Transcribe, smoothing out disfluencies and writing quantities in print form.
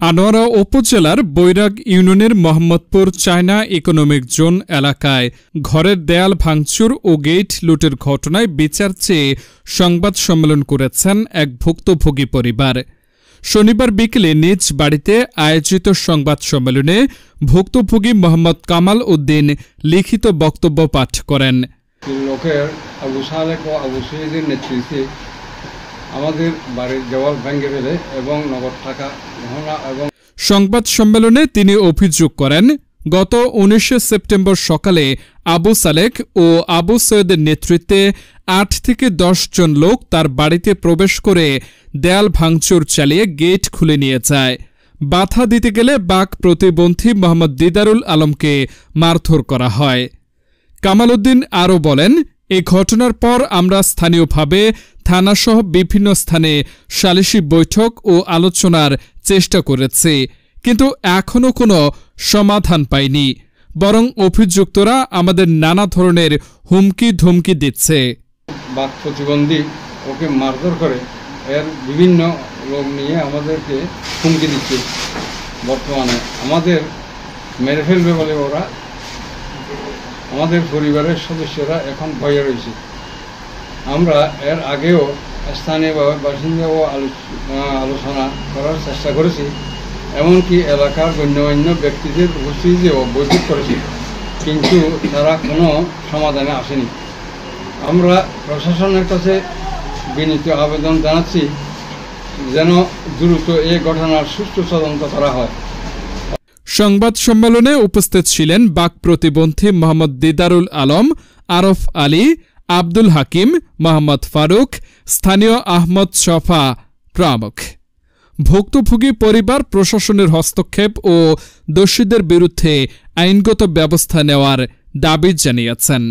আনোয়ারা উপজেলার বৈরাগ ইউনিয়নের Mohammadpur China economic zone এলাকায় ঘরের দেয়াল ভাঙচুর ও গেট লুটের ঘটনায় বিচার চেয়ে সংবাদ সম্মেলন করেছেন এক ভুক্তভোগী পরিবার। শনিবার বিকেলে নিজ বাড়িতে আয়োজিত সংবাদ সম্মেলনে ভুক্তভোগী মোহাম্মদ কামাল উদ্দিন লিখিত বক্তব্য পাঠ করেন। লোকের আবু সালেক ও আবু শহীদের নেতৃত্বে আমাদের বাড়ির দেওয়াল ভেঙে ফেলে এবং নগদ টাকা এবং সংবাদ সম্মেলনে তিনি অভিযোগ করেন, গত 19 সেপ্টেম্বর সকালে আবু সালেক ও আবু সৈয়দের নেতৃত্বে 8 থেকে 10 জন লোক তার বাড়িতে প্রবেশ করে দেয়াল ভাঙচুর চালিয়ে গেট খুলে নিয়ে যায়। বাধা দিতে গেলে বাক প্রতিবন্ধী মোহাম্মদ দিদারুল আলমকে মারধর করা হয়। কামাল উদ্দিন আরও বলেন, এ ঘটনার পর আমরা স্থানীয়ভাবে থানাসহ বিভিন্ন স্থানে সালিশি বৈঠক ও আলোচনার চেষ্টা করেছি, কিন্তু এখনও কোনো সমাধান পাইনি, বরং অভিযুক্তরা আমাদের নানা ধরনের হুমকি ধমকি দিচ্ছে। বাক প্রতিবন্ধী ওকে মারধর করে এর বিভিন্ন লোক নিয়ে আমাদেরকে হুমকি দিচ্ছে। বর্তমানে আমাদের মেরে ফেলবে বলে ওরা, আমাদের পরিবারের সদস্যরা এখন ভয়ে রয়েছে। আমরা এর আগেও স্থানীয় বাসিন্দা ও আলোচনা করার চেষ্টা করেছি, এমনকি এলাকার গণ্যমান্য ব্যক্তিদের উপস্থিতিতেও বৈঠক করেছি, কিন্তু তারা কোনো সমাধানে আসেনি। আমরা প্রশাসনের কাছে বিনীত আবেদন জানাচ্ছি যেন দ্রুত এই ঘটনার সুষ্ঠু তদন্ত করা হয়। সংবাদ সম্মেলনে উপস্থিত ছিলেন বাক প্রতিবন্ধী মোহাম্মদ দিদারুল আলম, আরফ আলী, আব্দুল হাকিম, মোহাম্মদ ফারুক, স্থানীয় আহমদ শফা প্রমুখ। ভুক্তভোগী পরিবার প্রশাসনের হস্তক্ষেপ ও দোষীদের বিরুদ্ধে আইনগত ব্যবস্থা নেওয়ার দাবি জানিয়েছেন।